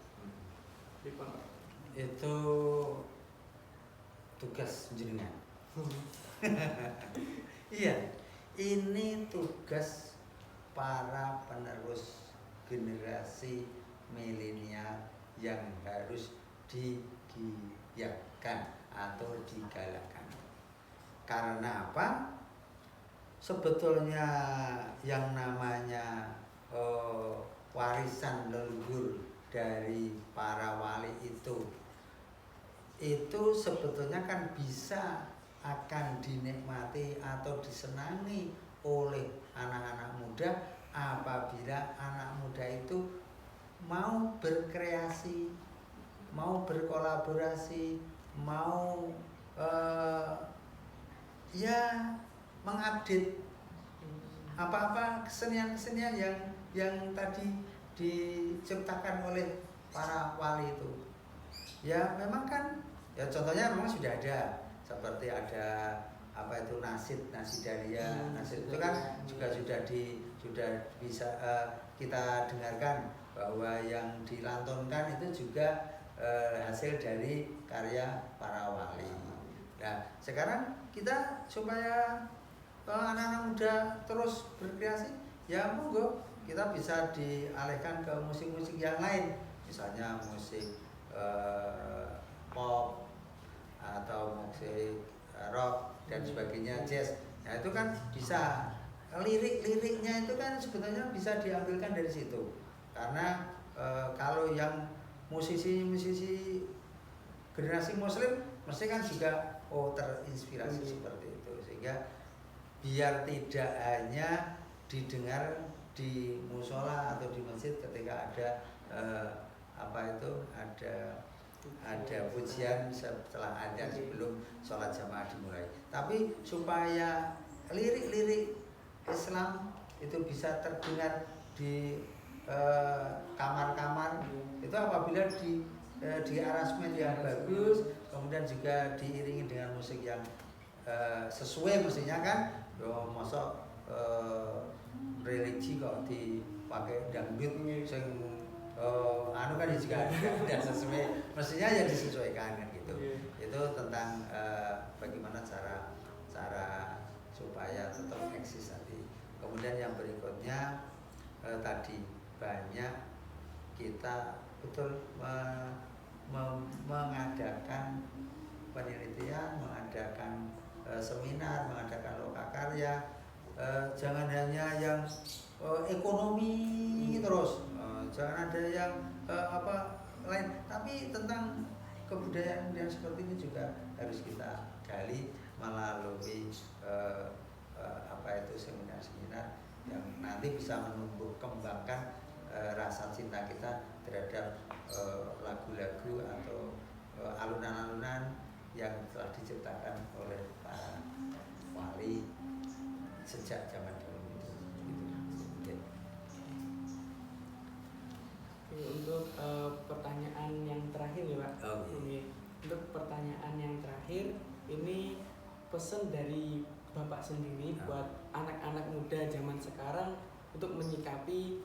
Itu tugas jenengan. Iya, ini tugas para penerus generasi milenial yang harus digiatkan atau digalakkan. Karena apa? Sebetulnya yang namanya warisan leluhur dari para wali itu sebetulnya kan bisa akan dinikmati atau disenangi oleh anak-anak muda apabila anak muda itu mau berkreasi, mau berkolaborasi, mau ya mengupdate apa-apa kesenian-kesenian yang tadi diciptakan oleh para wali itu. Ya memang kan, ya contohnya memang sudah ada, seperti ada apa itu Nasidaria. Nasid itu kan juga sudah bisa kita dengarkan bahwa yang dilantunkan itu juga hasil dari karya para wali. Nah sekarang kita supaya anak-anak muda terus berkreasi, ya monggo kita bisa dialihkan ke musik-musik yang lain, misalnya musik pop atau musik rock dan sebagainya, jazz. Nah itu kan bisa, lirik-liriknya itu kan sebetulnya bisa diambilkan dari situ. Karena kalau yang musisi generasi muslim mesti kan juga terinspirasi seperti itu, sehingga biar tidak hanya didengar di musola atau di masjid ketika ada ada pujian setelah adzan sebelum sholat jamaah dimulai, tapi supaya lirik-lirik Islam itu bisa terdengar di kamar-kamar itu apabila di arrangement yang bagus, kemudian juga diiringi dengan musik yang sesuai mestinya kan. Masa religi kok dipakai dangdut sing anu kan juga tidak sesuai, mestinya ya disesuaikan kan gitu. Itu tentang bagaimana cara supaya tetap eksis tadi. Kemudian yang berikutnya tadi banyak kita betul mengadakan penelitian, mengadakan seminar, mengadakan lokakarya, jangan hanya yang ekonomi terus, jangan ada yang lain, tapi tentang kebudayaan seperti ini juga harus kita gali melalui seminar-seminar yang nanti bisa menumbuh kembangkan rasa cinta kita terhadap lagu-lagu atau alunan-alunan yang telah diciptakan oleh para wali sejak zaman dahulu itu. Untuk pertanyaan yang terakhir ya Pak. Untuk pertanyaan yang terakhir ini pesan dari Bapak sendiri buat anak-anak muda zaman sekarang untuk menyikapi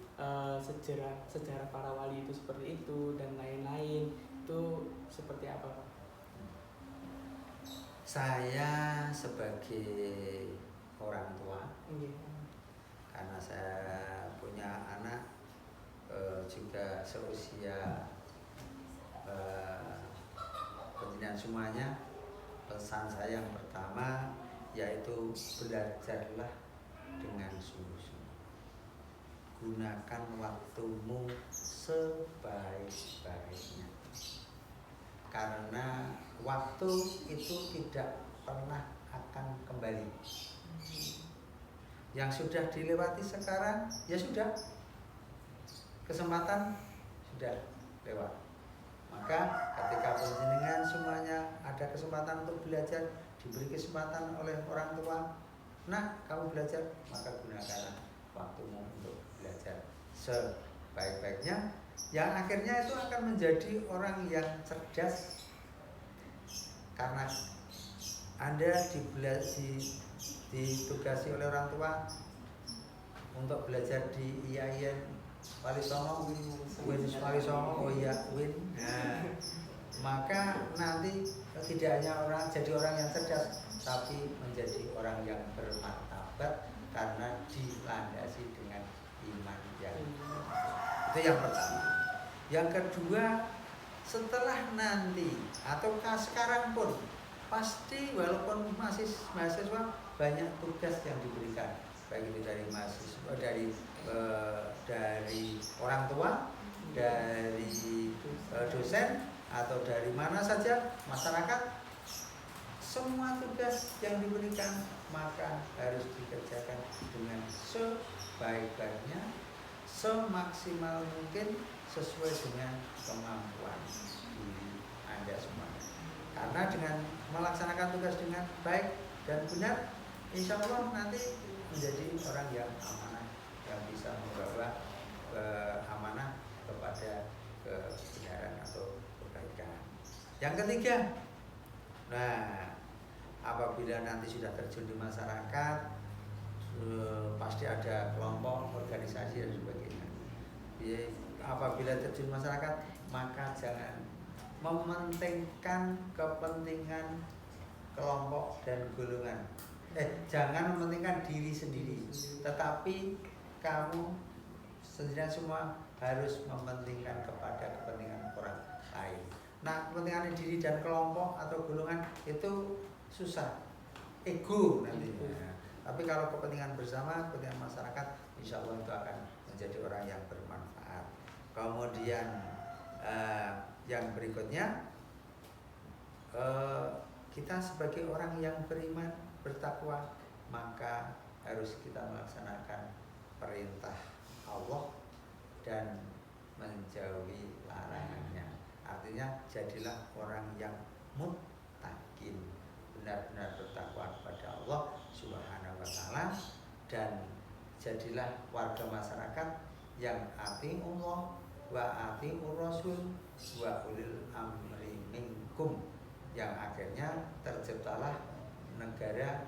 sejarah para wali itu seperti itu dan lain-lain, itu seperti apa Pak? Saya sebagai orang tua, karena saya punya anak juga seusia penjenengan semuanya, pesan saya yang pertama yaitu belajarlah dengan sungguh-sungguh. Gunakan waktumu sebaik-baiknya. Karena waktu itu tidak pernah akan kembali. Yang sudah dilewati sekarang, ya sudah. Kesempatan sudah lewat. Maka ketika panjenengan semuanya ada kesempatan untuk belajar, diberi kesempatan oleh orang tua, nah kamu belajar, maka gunakanlah waktumu untuk belajar sebaik-baiknya, yang akhirnya itu akan menjadi orang yang cerdas. Karena Anda ditugasi oleh orang tua untuk belajar di IAIN Wali Songo, Win Wali Songo, Win. Nah, maka nanti tidak hanya jadi orang yang cerdas, tapi menjadi orang yang bermartabat karena dilandasi dengan iman yang itu yang pertama. Yang kedua, setelah nanti atau sekarang pun pasti walaupun masih mahasiswa banyak tugas yang diberikan, baik itu dari mahasiswa, dari orang tua, dari dosen atau dari mana saja masyarakat, semua tugas yang diberikan maka harus dikerjakan dengan sebaik-baiknya, semaksimal mungkin sesuai dengan kemampuan diri Anda semuanya. Karena dengan melaksanakan tugas dengan baik dan benar, insya Allah nanti menjadi orang yang amanah, yang bisa membawa amanah kepada kebenaran atau kebaikan. Yang ketiga, nah apabila nanti sudah terjun di masyarakat, pasti ada kelompok, organisasi dan sebagainya. Jadi, apabila terjun masyarakat, maka jangan mementingkan kepentingan kelompok dan golongan. Jangan mementingkan diri sendiri, tetapi kamu sendirian semua harus mementingkan kepada kepentingan orang lain. Nah, kepentingan diri dan kelompok atau golongan itu susah, ego nantinya. Tapi kalau kepentingan bersama, kepentingan masyarakat, insya Allah itu akan menjadi orang yang bermanfaat. Kemudian yang berikutnya, kita sebagai orang yang beriman, bertakwa, maka harus kita melaksanakan perintah Allah dan menjauhi larangannya. Artinya jadilah orang yang muttaqin, benar-benar bertakwa kepada Allah Subhanahu wa taala, dan jadilah warga masyarakat yang atiiullah wa atiiur rasul wa ulil amri minkum, yang akhirnya terciptalah negara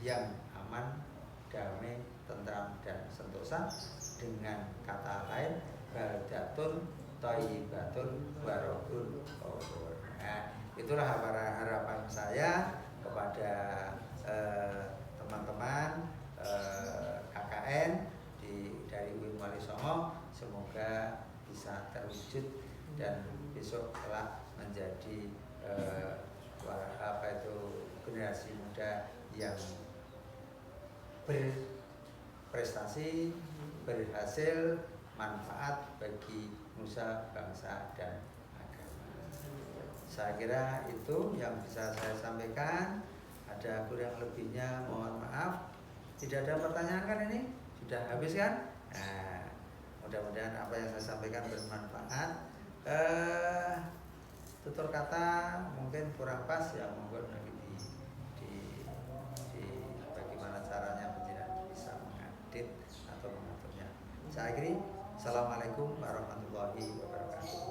yang aman, damai, tentram dan sentosa. Dengan kata lain, baldatun thayyibatun warabun ghafur. Nah, itulah harapan saya kepada teman-teman KKN dari UIN Wali Songo. Semoga bisa terwujud dan besok telah menjadi generasi muda yang berprestasi, berhasil, manfaat bagi nusa, bangsa, dan agama. Saya kira itu yang bisa saya sampaikan. Ada kurang lebihnya mohon maaf. Tidak ada pertanyaan kan ini? Sudah habis kan? Nah, mudah-mudahan apa yang saya sampaikan bermanfaat. Tutur kata mungkin kurang pas, ya monggo nanti di bagaimana caranya penjiran bisa mengedit atau mengaturnya. Saya akhiri. Assalamualaikum warahmatullahi wabarakatuh.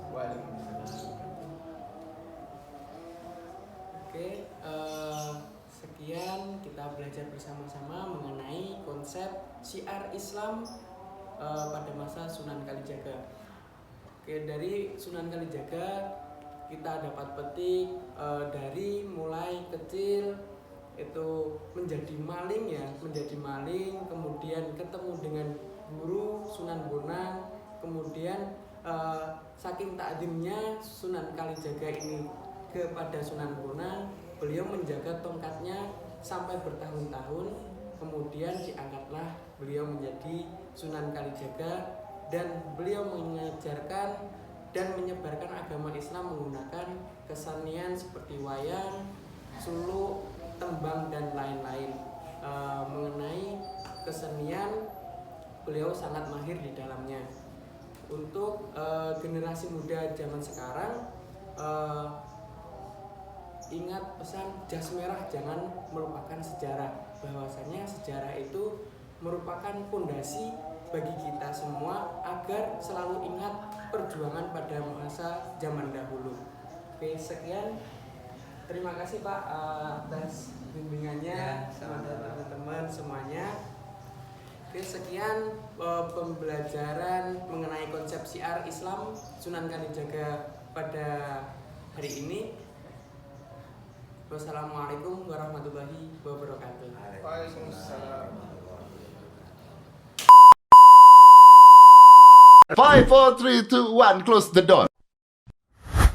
Waalaikumsalam. Oke, sekian kita belajar bersama-sama mengenai konsep syiar Islam pada masa Sunan Kalijaga. Oke, dari Sunan Kalijaga kita dapat petik dari mulai kecil itu menjadi maling, kemudian ketemu dengan guru Sunan Bonang, kemudian saking takdimnya Sunan Kalijaga ini kepada Sunan Bonang, beliau menjaga tongkatnya sampai bertahun-tahun, kemudian diangkatlah beliau menjadi Sunan Kalijaga, dan beliau mengajarkan dan menyebarkan agama Islam menggunakan kesenian seperti wayang, suluk, tembang, dan lain-lain. Mengenai kesenian, beliau sangat mahir di dalamnya. Untuk generasi muda zaman sekarang, ingat pesan jas merah, jangan melupakan sejarah. Bahwasanya sejarah itu merupakan fondasi bagi kita semua agar selalu ingat perjuangan pada masa zaman dahulu. Oke, sekian. Terima kasih Pak atas bimbingannya kepada teman-teman semuanya. Oke, sekian pembelajaran mengenai konsep syiar Islam Sunan Kalijaga pada hari ini. Wassalamualaikum warahmatullahi wabarakatuh. Waalaikumsalam. 5, 4, 3, 2, 1, close the door.